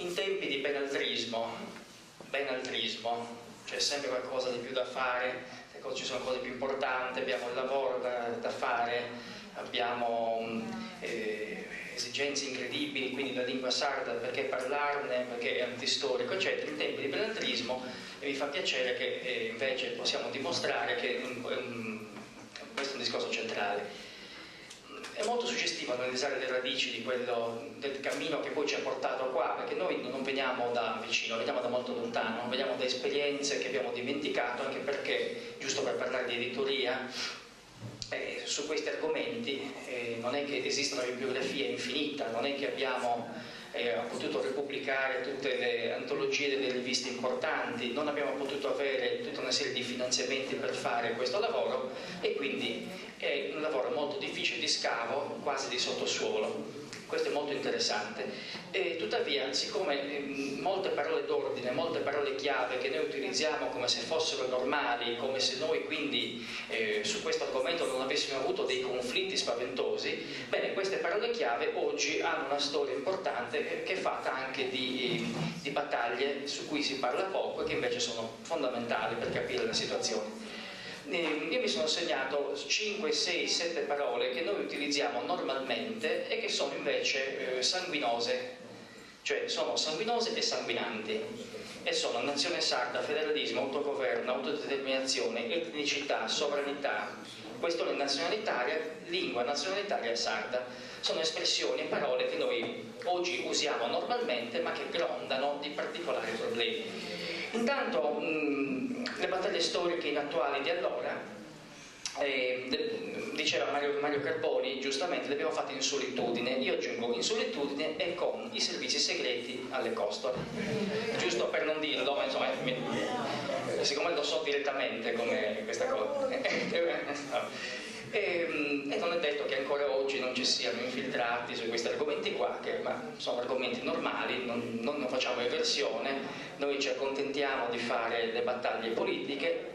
in tempi di benaltrismo, c'è sempre qualcosa di più da fare, ci sono cose più importanti, abbiamo il lavoro da fare, abbiamo esigenze incredibili, quindi la lingua sarda, perché parlarne, perché è antistorico, eccetera, in tempi di benaltrismo, e mi fa piacere che invece possiamo dimostrare che questo è un discorso centrale. È molto suggestivo analizzare le radici di del cammino che poi ci ha portato qua, perché noi non veniamo da vicino, veniamo da molto lontano, veniamo da esperienze che abbiamo dimenticato, anche perché, giusto per parlare di editoria, su questi argomenti non è che esista una bibliografia infinita, non è che abbiamo potuto repubblicare tutte le antologie delle riviste importanti, non abbiamo potuto avere tutta una serie di finanziamenti per fare questo lavoro, e quindi è un lavoro molto difficile di scavo, quasi di sottosuolo. Questo è molto interessante. Tuttavia, siccome molte parole d'ordine, molte parole chiave che noi utilizziamo come se fossero normali, come se noi quindi su questo argomento non avessimo avuto dei conflitti spaventosi, bene, queste parole chiave oggi hanno una storia importante che è fatta anche di battaglie su cui si parla poco e che invece sono fondamentali per capire la situazione. Io mi sono segnato 5, 6, 7 parole che noi utilizziamo normalmente e che sono invece sanguinose, cioè sono sanguinose e sanguinanti, e sono nazione sarda, federalismo, autogoverno, autodeterminazione, etnicità, sovranità, questione nazionalitaria, lingua nazionalitaria sarda. Sono espressioni e parole che noi oggi usiamo normalmente ma che grondano di particolari problemi. Intanto le battaglie storiche inattuali di allora, diceva Mario Carboni giustamente, le abbiamo fatte in solitudine. Io aggiungo in solitudine e con i servizi segreti alle costole, giusto per non dirlo, ma insomma siccome lo so direttamente come questa cosa. E non è detto che ancora oggi non ci siano infiltrati su questi argomenti qua, ma sono argomenti normali, non facciamo eversione, noi ci accontentiamo di fare le battaglie politiche,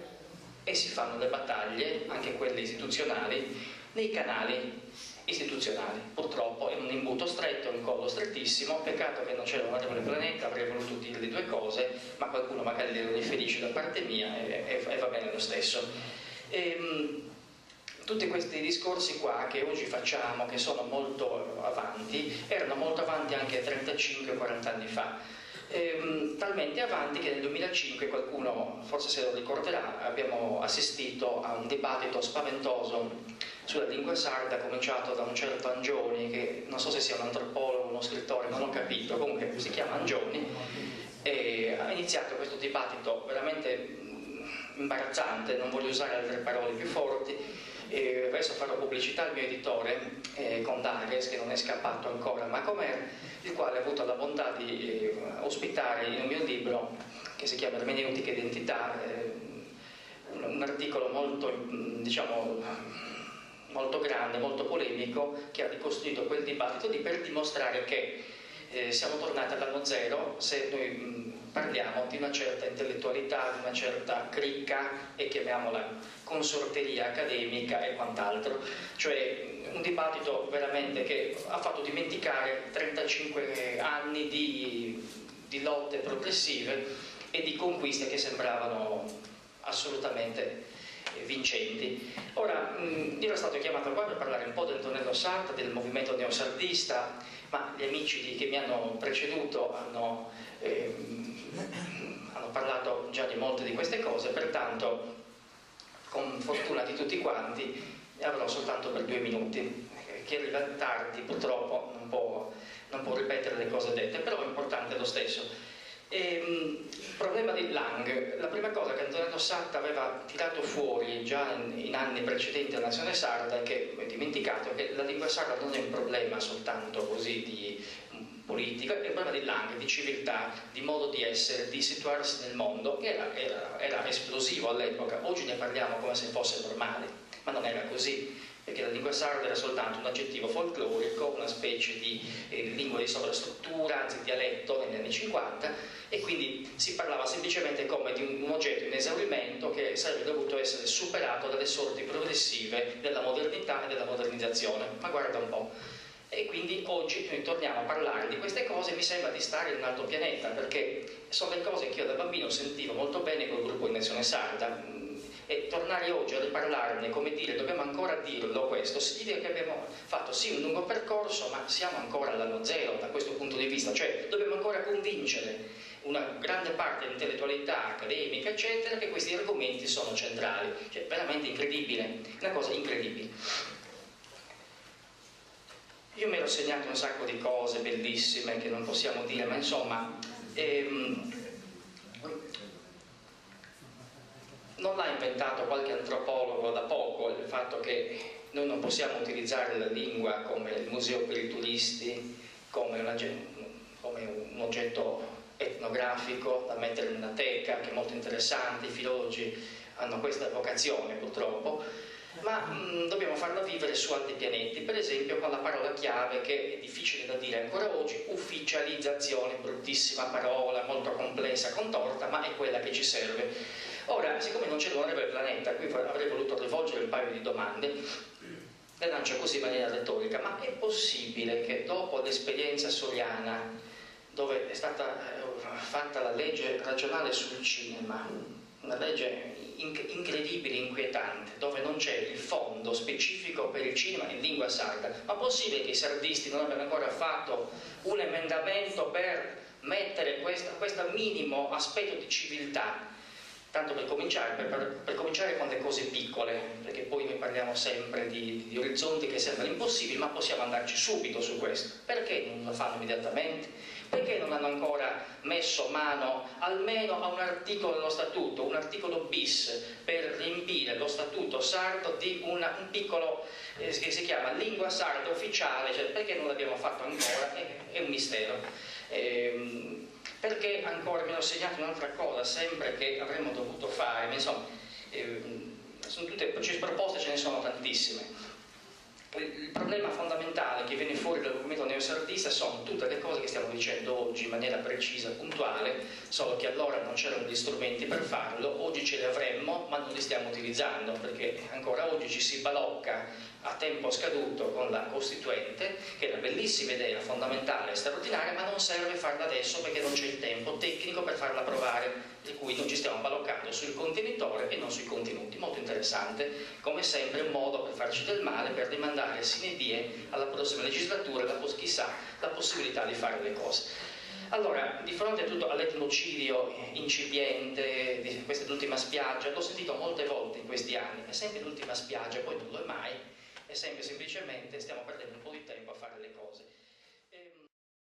e si fanno le battaglie, anche quelle istituzionali, nei canali istituzionali. Purtroppo è un imbuto stretto, un collo strettissimo, peccato che non c'era l'onorevole Planetta, avrei voluto dire le due cose, ma qualcuno magari le riferisce da parte mia e va bene lo stesso. Tutti questi discorsi qua che oggi facciamo, che sono molto avanti, erano molto avanti anche 35-40 anni fa, talmente avanti che nel 2005, qualcuno forse se lo ricorderà, abbiamo assistito a un dibattito spaventoso sulla lingua sarda, cominciato da un certo Angioni, che non so se sia un antropologo, uno scrittore, non ho capito, comunque si chiama Angioni, e ha iniziato questo dibattito veramente imbarazzante, non voglio usare altre parole più forti. Adesso farò pubblicità al mio editore, Condares, che non è scappato ancora, ma com'è, il quale ha avuto la bontà di ospitare in un mio libro che si chiama Ermeneutica e Identità, un articolo molto, diciamo, molto grande, molto polemico, che ha ricostruito quel dibattito per dimostrare che siamo tornati all'anno zero se noi parliamo di una certa intellettualità, di una certa cricca, e chiamiamola consorteria accademica e quant'altro, cioè un dibattito veramente che ha fatto dimenticare 35 anni di lotte progressive e di conquiste che sembravano assolutamente vincenti. Ora, io ero stato chiamato qua per parlare un po' del Antonello Sarda, del movimento neosardista, ma gli amici che mi hanno preceduto hanno parlato già di molte di queste cose, pertanto con fortuna di tutti quanti avrò soltanto per 2 minuti. Chi arriva tardi purtroppo non può ripetere le cose dette, però è importante lo stesso. Il problema di Lang, la prima cosa che Antonello Sarda aveva tirato fuori già in anni precedenti alla nazione sarda, che ho dimenticato, che la lingua sarda non è un problema soltanto così di politica, è un problema di Lang, di civiltà, di modo di essere, di situarsi nel mondo, che era esplosivo all'epoca. Oggi ne parliamo come se fosse normale, ma non era così, perché la lingua sarda era soltanto un aggettivo folclorico, una specie di lingua di sovrastruttura, anzi dialetto negli anni 50, e quindi si parlava semplicemente come di un oggetto in esaurimento che sarebbe dovuto essere superato dalle sorti progressive della modernità e della modernizzazione. Ma guarda un po', E quindi oggi noi torniamo a parlare di queste cose, mi sembra di stare in un altro pianeta, perché sono le cose che io da bambino sentivo molto bene col gruppo di Nazione Sarda, e tornare oggi a riparlarne, come dire, dobbiamo ancora dirlo questo, significa che abbiamo fatto sì un lungo percorso, ma siamo ancora all'anno zero da questo punto di vista, cioè dobbiamo ancora convincere una grande parte dell'intellettualità accademica, eccetera, che questi argomenti sono centrali, cioè veramente incredibile, una cosa incredibile. Io mi ero segnato un sacco di cose bellissime che non possiamo dire, ma insomma, non l'ha inventato qualche antropologo da poco, il fatto che noi non possiamo utilizzare la lingua come il museo per i turisti, come un oggetto etnografico da mettere in una teca, che è molto interessante, i filologi hanno questa vocazione purtroppo, ma dobbiamo farla vivere su altri pianeti, per esempio con la parola chiave che è difficile da dire ancora oggi, ufficializzazione, bruttissima parola, molto complessa, contorta, ma è quella che ci serve. Ora, siccome non c'è l'onorevole Planeta, qui avrei voluto rivolgere un paio di domande, le lancio così in maniera retorica, ma è possibile che dopo l'esperienza soriana, dove è stata fatta la legge regionale sul cinema, una legge incredibile, inquietante, dove non c'è il fondo specifico per il cinema in lingua sarda, ma possibile che i sardisti non abbiano ancora fatto un emendamento per mettere questo minimo aspetto di civiltà? Tanto per cominciare, per cominciare con le cose piccole, perché poi noi parliamo sempre di orizzonti che sembrano impossibili, ma possiamo andarci subito su questo. Perché non lo fanno immediatamente? Perché non hanno ancora messo mano almeno a un articolo dello statuto, un articolo bis, per riempire lo statuto sardo di un piccolo, che si chiama lingua sarda ufficiale, cioè perché non l'abbiamo fatto ancora? È un mistero. Perché ancora mi hanno segnato un'altra cosa, sempre che avremmo dovuto fare, ma insomma, sono tutte proposte, ce ne sono tantissime. Il problema fondamentale che viene fuori dal movimento neosardista sono tutte le cose che stiamo dicendo oggi in maniera precisa, puntuale, solo che allora non c'erano gli strumenti per farlo, oggi ce li avremmo, ma non li stiamo utilizzando, perché ancora oggi ci si balocca a tempo scaduto con la Costituente, che è una bellissima idea, fondamentale, straordinaria, ma non serve farla adesso perché non c'è il tempo tecnico per farla approvare, per cui noi ci stiamo baloccando sul contenitore e non sui contenuti. Molto interessante, come sempre un modo per farci del male, per rimandare sine die alla prossima legislatura, chissà, la possibilità di fare le cose. Allora, di fronte a tutto all'etnocidio incipiente, questa è l'ultima spiaggia, l'ho sentito molte volte in questi anni, è sempre l'ultima spiaggia, poi non lo è mai, è sempre semplicemente stiamo perdendo un po' di tempo a fare le